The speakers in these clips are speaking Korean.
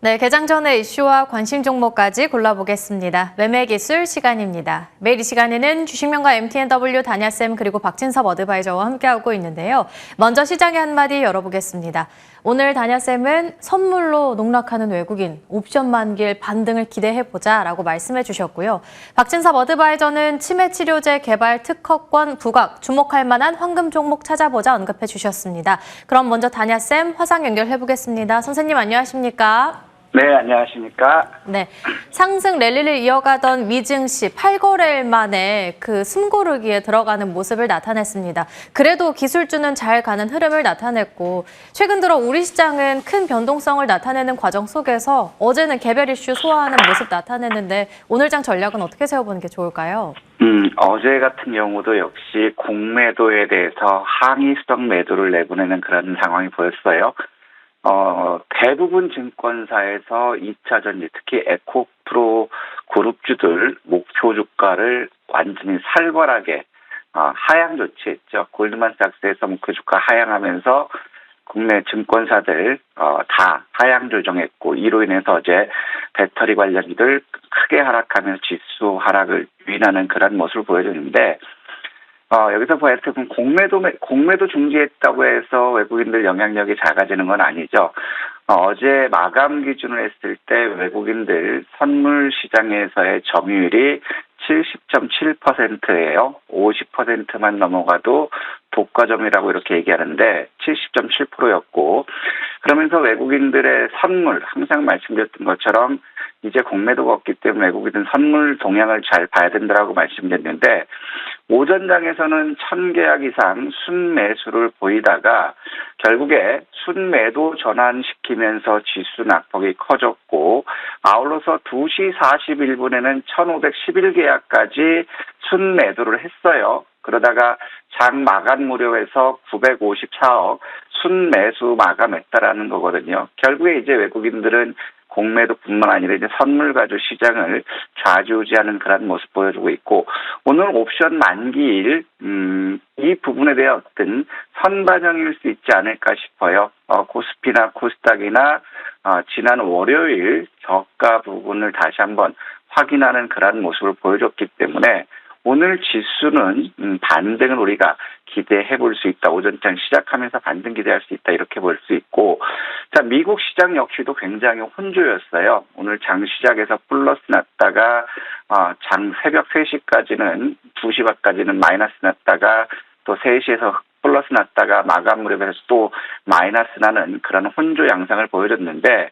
네, 개장 전의 이슈와 관심 종목까지 골라보겠습니다. 매매기술 시간입니다. 매일 이 시간에는 주식명가 MTNW 다냐쌤 그리고 박진섭 어드바이저와 함께하고 있는데요. 먼저 시장의 한마디 열어보겠습니다. 오늘 다냐쌤은 선물로 농락하는 외국인, 옵션 만길 반등을 기대해보자 라고 말씀해 주셨고요. 박진섭 어드바이저는 치매치료제 개발 특허권 부각, 주목할 만한 황금 종목 찾아보자 언급해 주셨습니다. 그럼 먼저 다냐쌤 화상 연결해보겠습니다. 선생님 안녕하십니까? 네, 안녕하십니까? 네, 상승 랠리를 이어가던 미증시 8거래일 만에 그 숨고르기에 들어가는 모습을 나타냈습니다. 그래도 기술주는 잘 가는 흐름을 나타냈고 최근 들어 우리 시장은 큰 변동성을 나타내는 과정 속에서 어제는 개별 이슈 소화하는 모습 나타냈는데 오늘 장 전략은 어떻게 세워보는 게 좋을까요? 어제 같은 경우도 역시 공매도에 대해서 항의 수정 매도를 내보내는 그런 상황이 보였어요. 대부분 증권사에서 2차 전지, 특히 에코프로 그룹주들 목표 주가를 완전히 살벌하게 하향 조치했죠. 골드만삭스에서 목표 주가 하향하면서 국내 증권사들 다 하향 조정했고 이로 인해서 어제 배터리 관련주들 크게 하락하면서 지수 하락을 유인하는 그런 모습을 보여주는데 여기서 보여드리면 공매도 중지했다고 해서 외국인들 영향력이 작아지는 건 아니죠. 어제 마감 기준을 했을 때 외국인들 선물 시장에서의 점유율이 70.7%예요. 50%만 넘어가도 독과점이라고 이렇게 얘기하는데 70.7%였고 그러면서 외국인들의 선물, 항상 말씀드렸던 것처럼 이제 공매도가 없기 때문에 외국인은 선물 동향을 잘 봐야 된다고 말씀드렸는데 오전장에서는 1000계약 이상 순매수를 보이다가 결국에 순매도 전환시키면서 지수 낙폭이 커졌고 아울러서 2시 41분에는 1511계약까지 순매도를 했어요. 그러다가 장 마감 무렵에서 954억 순매수 마감했다라는 거거든요. 결국에 이제 외국인들은 공매도뿐만 아니라 이제 선물 가지고 시장을 좌지우지하는 그런 모습 보여주고 있고 오늘 옵션 만기일 이 부분에 대한 어떤 선반영일 수 있지 않을까 싶어요. 코스피나 코스닥이나 지난 월요일 저가 부분을 다시 한번 확인하는 그런 모습을 보여줬기 때문에 오늘 지수는 반등을 우리가 기대해 볼 수 있다. 오전장 시작하면서 반등 기대할 수 있다. 이렇게 볼 수 있고 자 미국 시장 역시도 굉장히 혼조였어요. 오늘 장 시작에서 플러스 났다가 장 새벽 3시까지는 2시까지는 마이너스 났다가 또 3시에서 플러스 났다가 마감 무렵에서 또 마이너스 나는 그런 혼조 양상을 보여줬는데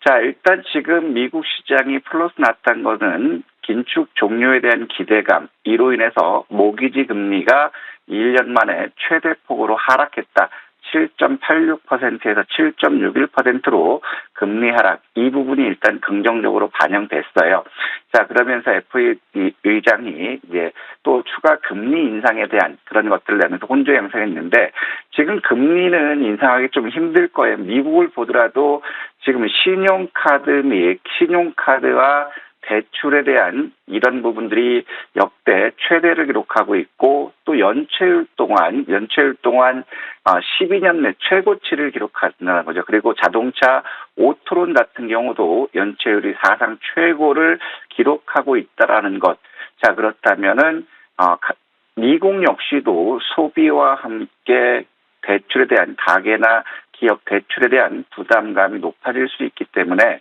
자 일단 지금 미국 시장이 플러스 났다는 것은 긴축 종료에 대한 기대감 이로 인해서 모기지 금리가 1년 만에 최대폭으로 하락했다. 7.86%에서 7.61%로 금리 하락 이 부분이 일단 긍정적으로 반영됐어요. 자 그러면서 FED 의장이 이제 또 추가 금리 인상에 대한 그런 것들을 내면서 혼조 양상했는데 지금 금리는 인상하기 좀 힘들 거예요. 미국을 보더라도 지금 신용카드 및 신용카드와 대출에 대한 이런 부분들이 역대 최대를 기록하고 있고 또 연체율 동안 12년 내 최고치를 기록한다는 거죠. 그리고 자동차 오토론 같은 경우도 연체율이 사상 최고를 기록하고 있다라는 것. 자 그렇다면은 미국 역시도 소비와 함께 대출에 대한 가계나 기업 대출에 대한 부담감이 높아질 수 있기 때문에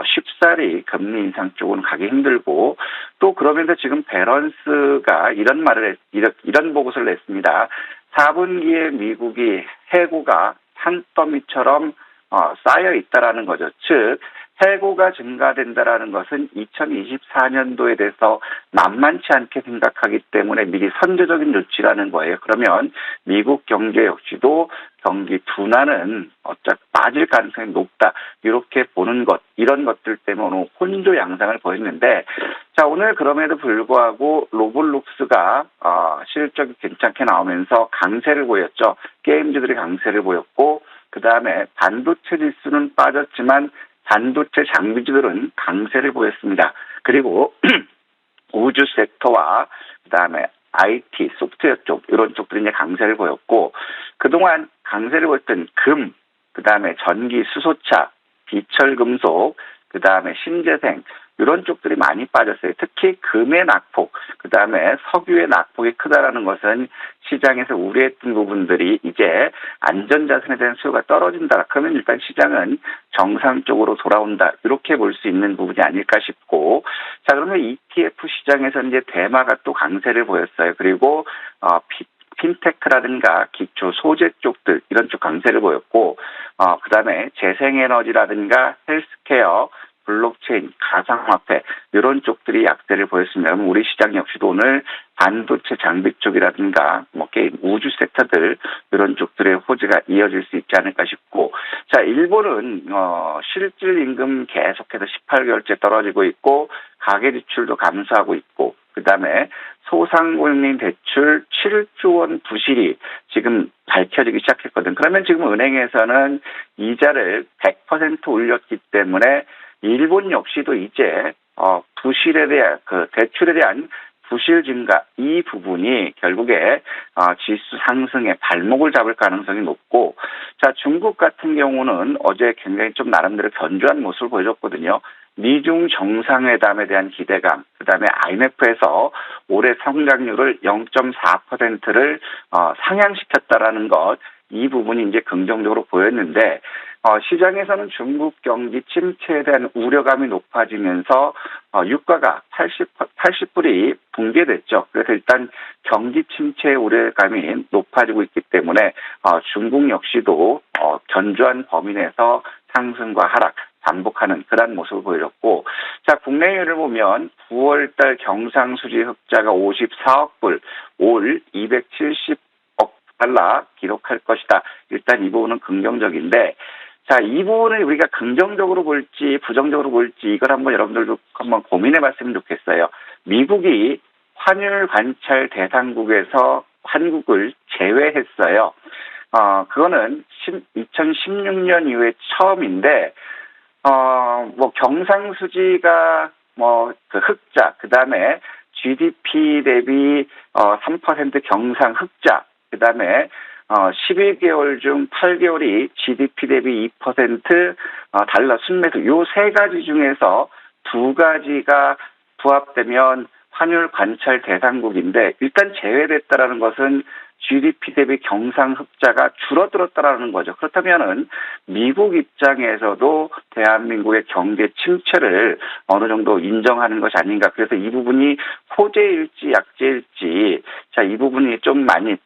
쉽사리 금리 인상 쪽은 가기 힘들고 또 그러면서 지금 밸런스가 이런 보고서를 냈습니다. 4분기에 미국이 해고가 산더미처럼 쌓여 있다라는 거죠. 즉 해고가 증가된다라는 것은 2024년도에 대해서 만만치 않게 생각하기 때문에 미리 선제적인 조치라는 거예요. 그러면 미국 경제 역시도 경기 둔화는 어차피 빠질 가능성이 높다. 이렇게 보는 것, 이런 것들 때문에 혼조 양상을 보였는데 자 오늘 그럼에도 불구하고 로블록스가 실적이 괜찮게 나오면서 강세를 보였죠. 게임주들이 강세를 보였고 그 다음에 반도체 지수는 빠졌지만 반도체 장비주들은 강세를 보였습니다. 그리고 우주 섹터와 그다음에 IT, 소프트웨어 쪽 이런 쪽들이 이제 강세를 보였고 그동안 강세를 보였던 금, 그다음에 전기, 수소차, 비철금속, 그다음에 신재생 이런 쪽들이 많이 빠졌어요. 특히 금의 낙폭, 그다음에 석유의 낙폭이 크다라는 것은 시장에서 우려했던 부분들이 이제 안전자산에 대한 수요가 떨어진다. 그러면 일단 시장은 정상 쪽으로 돌아온다. 이렇게 볼 수 있는 부분이 아닐까 싶고, 자 그러면 ETF 시장에서 이제 대마가 또 강세를 보였어요. 그리고 핀테크라든가 기초 소재 쪽들 이런 쪽 강세를 보였고, 그다음에 재생에너지라든가 헬스케어, 블록체인, 가상화폐 이런 쪽들이 약세를 보였습니다. 그럼 우리 시장 역시도 오늘 반도체 장비 쪽이라든가 게임, 우주 섹터들 이런 쪽들의 호재가 이어질 수 있지 않을까 싶고, 자 일본은 실질 임금 계속해서 18개월째 떨어지고 있고 가계 지출도 감소하고 있고, 그다음에 소상공인 대출 7조 원 부실이 지금 밝혀지기 시작했거든. 그러면 지금 은행에서는 이자를 100% 올렸기 때문에 일본 역시도 이제 부실에 대한 대출에 대한 부실 증가 이 부분이 결국에 지수 상승에 발목을 잡을 가능성이 높고, 자 중국 같은 경우는 어제 굉장히 좀 나름대로 견조한 모습을 보여줬거든요. 미중 정상회담에 대한 기대감, 그다음에 IMF에서 올해 성장률을 0.4%를 상향시켰다라는 것, 이 부분이 이제 긍정적으로 보였는데, 시장에서는 중국 경기 침체에 대한 우려감이 높아지면서 유가가 80불이 붕괴됐죠. 그래서 일단 경기 침체의 우려감이 높아지고 있기 때문에 중국 역시도 견조한 범위 내에서 상승과 하락 반복하는 그런 모습을 보였고, 자 국내율을 보면 9월달 경상수지 흑자가 54억 불, 올 270억 달러 기록할 것이다. 일단 이 부분은 긍정적인데, 자, 이 부분을 우리가 긍정적으로 볼지 부정적으로 볼지 이걸 한번 여러분들도 한번 고민해 봤으면 좋겠어요. 미국이 환율 관찰 대상국에서 한국을 제외했어요. 그거는 2016년 이후에 처음인데, 경상수지가 그 흑자, 그 다음에 GDP 대비 3% 경상 흑자, 그 다음에 12개월 중 8개월이 GDP 대비 2% 달러 순매수, 요 세 가지 중에서 두 가지가 부합되면 환율 관찰 대상국인데, 일단 제외됐다라는 것은 GDP 대비 경상 흑자가 줄어들었다라는 거죠. 그렇다면은 미국 입장에서도 대한민국의 경제 침체를 어느 정도 인정하는 것이 아닌가. 그래서 이 부분이 호재일지 약재일지, 자, 이 부분이 좀 많이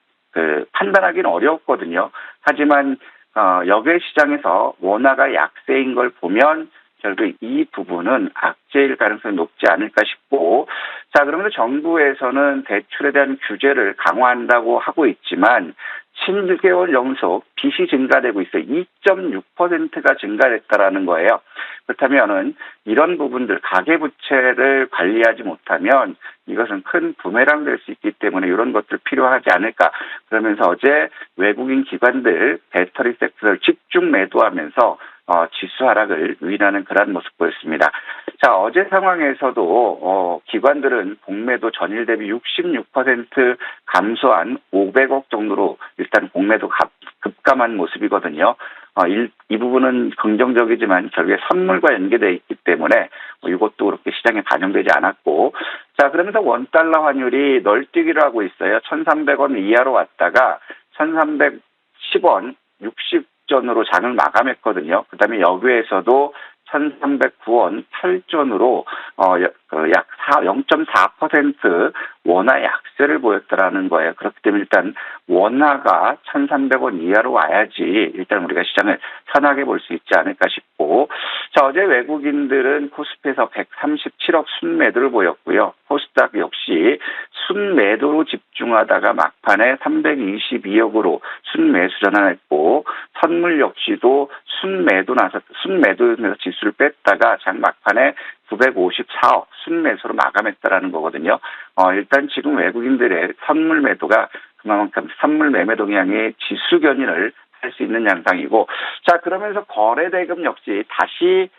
판단하기는 어려웠거든요. 하지만 여객 시장에서 원화가 약세인 걸 보면 결국 이 부분은 악재일 가능성이 높지 않을까 싶고, 자 그러면 정부에서는 대출에 대한 규제를 강화한다고 하고 있지만 7개월 연속 빚이 증가되고 있어요. 2.6%가 증가됐다라는 거예요. 그렇다면은 이런 부분들 가계부채를 관리하지 못하면 이것은 큰 부메랑 될 수 있기 때문에 이런 것들 필요하지 않을까. 그러면서 어제 외국인 기관들 배터리 섹터를 집중 매도하면서 지수 하락을 유인하는 그런 모습 보였습니다. 자, 어제 상황에서도 기관들은 공매도 전일 대비 66% 감소한 500억 정도로 일단 공매도 급감한 모습이거든요. 이 부분은 긍정적이지만 결국에 선물과 연계되어 있기 때문에 이것도 그렇게 시장에 반영되지 않았고, 자 그러면서 원달러 환율이 널뛰기를 하고 있어요. 1,300원 이하로 왔다가 1,310원 60전으로 장을 마감했거든요. 그다음에 여기에서도 1,309원 8전으로 약 0.4% 원화 약세를 보였다라는 거예요. 그렇기 때문에 일단 원화가 1,300원 이하로 와야지 일단 우리가 시장을 편하게 볼 수 있지 않을까 싶고, 자 어제 외국인들은 코스피에서 137억 순매도를 보였고요. 코스닥 역시 순매도로 집중하다가 막판에 322억으로 순매수 전환했고, 선물 역시도 순매도에서 지수를 뺐다가 장 막판에 954억 순매수로 마감했다라는 거거든요. 일단 지금 외국인들의 선물 매도가 그만큼 선물 매매 동향의 지수 견인을 할 수 있는 양상이고, 자 그러면서 거래대금 역시 다시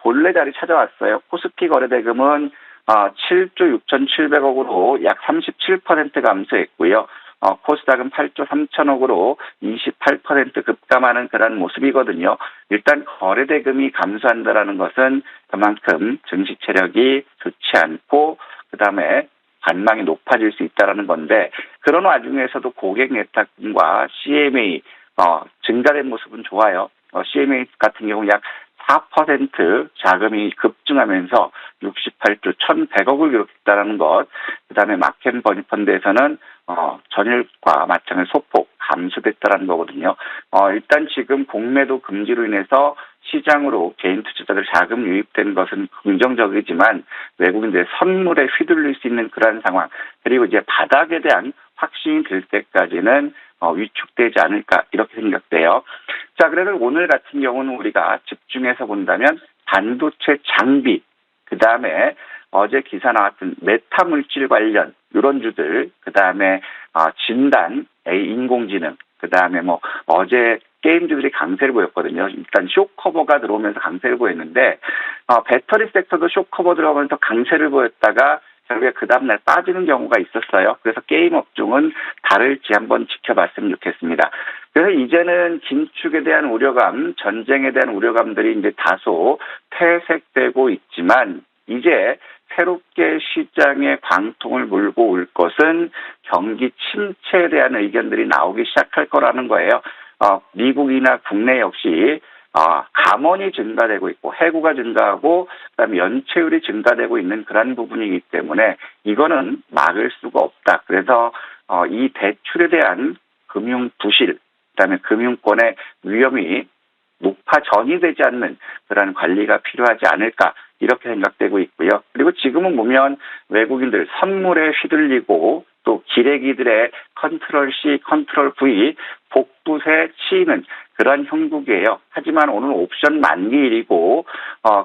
본래 자리 찾아왔어요. 코스피 거래대금은 7조 6,700억으로 약 37% 감소했고요. 코스닥은 8조 3천억으로 28% 급감하는 그런 모습이거든요. 일단 거래대금이 감소한다라는 것은 그만큼 증시 체력이 좋지 않고 그다음에 관망이 높아질 수 있다라는 건데 그런 와중에서도 고객 예탁금과 CMA 증가된 모습은 좋아요. CMA 같은 경우 약 4% 자금이 급증하면서 68조 1,100억을 기록했다는 것. 그다음에 마켓 버니펀드에서는 전일과 마찬가지 소폭 감소됐다는 거거든요. 일단 지금 공매도 금지로 인해서 시장으로 개인 투자자들 자금 유입된 것은 긍정적이지만 외국인들의 선물에 휘둘릴 수 있는 그러한 상황 그리고 이제 바닥에 대한 확신이 될 때까지는 위축되지 않을까 이렇게 생각돼요. 자, 그래서 오늘 같은 경우는 우리가 집중해서 본다면 반도체 장비, 그 다음에 어제 기사 나왔던 메타 물질 관련 이런 주들, 그 다음에 진단, 인공지능, 그 다음에 어제 게임주들이 강세를 보였거든요. 일단 쇼커버가 들어오면서 강세를 보였는데 배터리 섹터도 쇼커버 들어오면서 강세를 보였다가 결국에 그 다음날 빠지는 경우가 있었어요. 그래서 게임 업종은 다를지 한번 지켜봤으면 좋겠습니다. 그래서 이제는 긴축에 대한 우려감, 전쟁에 대한 우려감들이 이제 다소 퇴색되고 있지만 이제 새롭게 시장에 광통을 물고 올 것은 경기 침체에 대한 의견들이 나오기 시작할 거라는 거예요. 미국이나 국내 역시 감원이 증가되고 있고 해고가 증가하고 그다음에 연체율이 증가되고 있는 그런 부분이기 때문에 이거는 막을 수가 없다. 그래서 이 대출에 대한 금융 부실, 그다음에 금융권의 위험이 높아전이 되지 않는 그러한 관리가 필요하지 않을까 이렇게 생각되고 있고요. 그리고 지금은 보면 외국인들 선물에 휘둘리고 또 기레기들의 컨트롤 C, 컨트롤 V 복붙에 치이는 그런 형국이에요. 하지만 오늘 옵션 만기일이고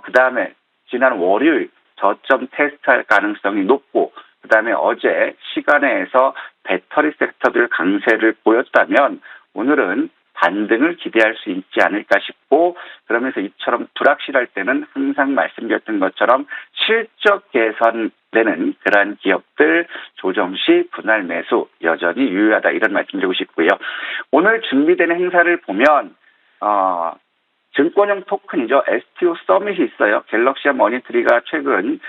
그다음에 지난 월요일 저점 테스트할 가능성이 높고 그다음에 어제 시간에서 배터리 섹터들 강세를 보였다면 오늘은 반등을 기대할 수 있지 않을까 싶고 그러면서 이처럼 불확실할 때는 항상 말씀드렸던 것처럼 실적 개선되는 그러한 기업들 조정 시 분할 매수 여전히 유효하다 이런 말씀드리고 싶고요. 오늘 준비되는 행사를 보면 증권형 토큰이죠. STO 서밋이 있어요. 갤럭시와 머니트리가 최근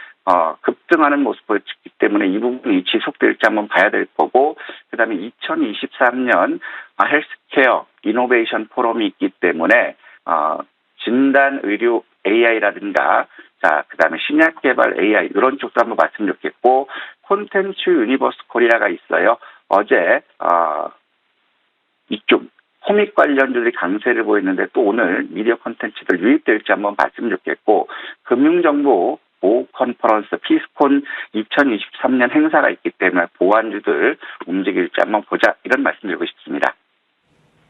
급등하는 모습을 보였기 때문에 이 부분이 지속될지 한번 봐야 될 거고 그다음에 2023년 헬스케어 이노베이션 포럼이 있기 때문에 진단 의료 AI라든가 그다음에 신약 개발 AI 이런 쪽도 한번 봤으면 좋겠고 콘텐츠 유니버스 코리아가 있어요. 어제 이쪽 코믹 관련주들이 강세를 보였는데 또 오늘 미디어 콘텐츠들 유입될지 한번 봤으면 좋겠고 금융정보 보호 컨퍼런스 피스콘 2023년 행사가 있기 때문에 보안주들 움직일지 한번 보자 이런 말씀드리고 싶습니다.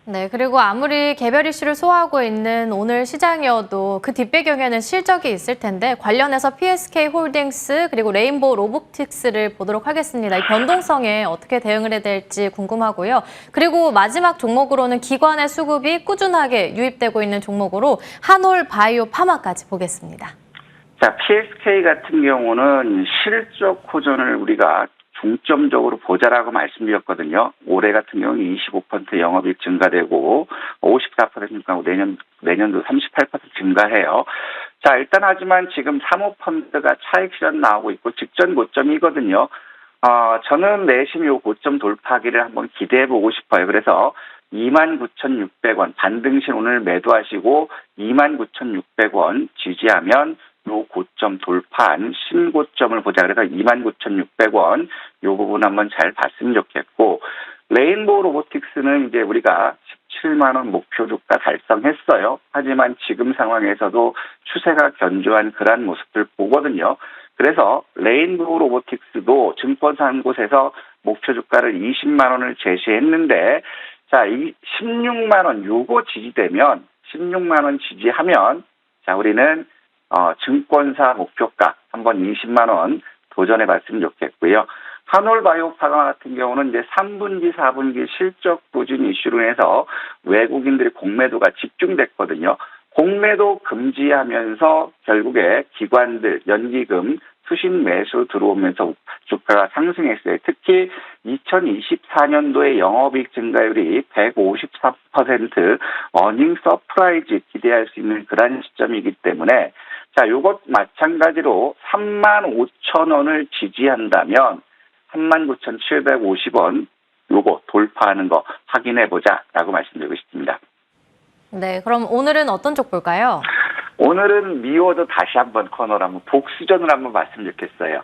네, 그리고 아무리 개별 이슈를 소화하고 있는 오늘 시장이어도 그 뒷배경에는 실적이 있을 텐데 관련해서 PSK 홀딩스 그리고 레인보우 로보틱스를 보도록 하겠습니다. 이 변동성에 어떻게 대응을 해야 될지 궁금하고요. 그리고 마지막 종목으로는 기관의 수급이 꾸준하게 유입되고 있는 종목으로 한올 바이오 파마까지 보겠습니다. 자, PSK 같은 경우는 실적 호전을 우리가 중점적으로 보자라고 말씀드렸거든요. 올해 같은 경우는 25% 영업이익 증가되고 54% 증가하고 내년도 38% 증가해요. 자, 일단 하지만 지금 사모펀드가 차익 실현 나오고 있고 직전 고점이거든요. 저는 내심 요 고점 돌파하기를 한번 기대해 보고 싶어요. 그래서 29,600원 반등신 오늘 매도하시고 29,600원 지지하면 요 고점 돌파한 신고점을 보자. 그래서 29,600원 요 부분 한번 잘 봤으면 좋겠고 레인보우 로보틱스는 이제 우리가 17만 원 목표 주가 달성했어요. 하지만 지금 상황에서도 추세가 견조한 그러한 모습들 보거든요. 그래서 레인보우 로보틱스도 증권사 한 곳에서 목표 주가를 20만 원을 제시했는데 자, 이 16만 원 요거 지지되면 16만 원 지지하면 자, 우리는 증권사 목표가 한번 20만 원 도전해 봤으면 좋겠고요. 한올 바이오파마 같은 경우는 이제 3분기, 4분기 실적 부진 이슈로 해서 외국인들의 공매도가 집중됐거든요. 공매도 금지하면서 결국에 기관들, 연기금, 수신 매수 들어오면서 주가가 상승했어요. 특히 2024년도에 영업이익 증가율이 153%, 어닝 서프라이즈 기대할 수 있는 그런 시점이기 때문에 자, 요것 마찬가지로 35,000원을 지지한다면 39,750원 요거 돌파하는 거 확인해 보자라고 말씀드리고 싶습니다. 네, 그럼 오늘은 어떤 쪽 볼까요? 오늘은 미워도 다시 한번 코너로 한번 복수전을 한번 봤으면 좋겠어요.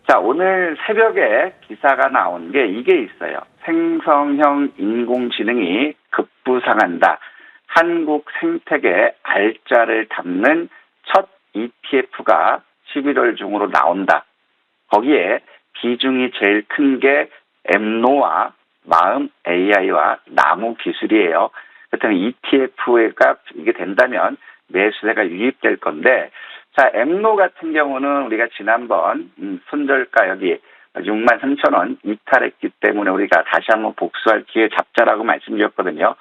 자, 오늘 새벽에 기사가 나온 게 이게 있어요. 생성형 인공지능이 급부상한다. 한국 생태계 알짜를 담는 첫 ETF가 11월 중으로 나온다. 거기에 비중이 제일 큰 게 엠노와 마음 AI와 나무 기술이에요. 그렇다면 ETF가 이게 된다면 매수세가 유입될 건데, 자, 엠노 같은 경우는 우리가 지난번 손절가 여기 63,000원 이탈했기 때문에 우리가 다시 한번 복수할 기회 잡자라고 말씀드렸거든요.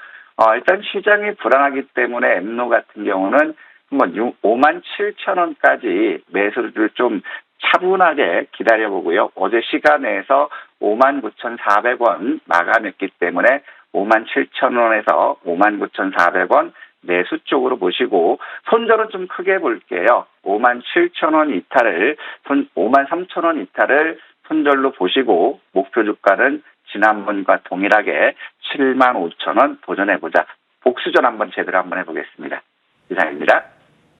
일단 시장이 불안하기 때문에 엠노 같은 경우는 한번 57,000원까지 매수를 좀 차분하게 기다려보고요. 어제 시간에서 59,400원 마감했기 때문에 57,000원에서 59,400원 매수 쪽으로 보시고, 손절은 좀 크게 볼게요. 57,000원 이탈을, 53,000원 이탈을 손절로 보시고, 목표 주가는 지난번과 동일하게 75,000원 도전해보자. 복수전 한번 제대로 한번 해보겠습니다. 이상입니다.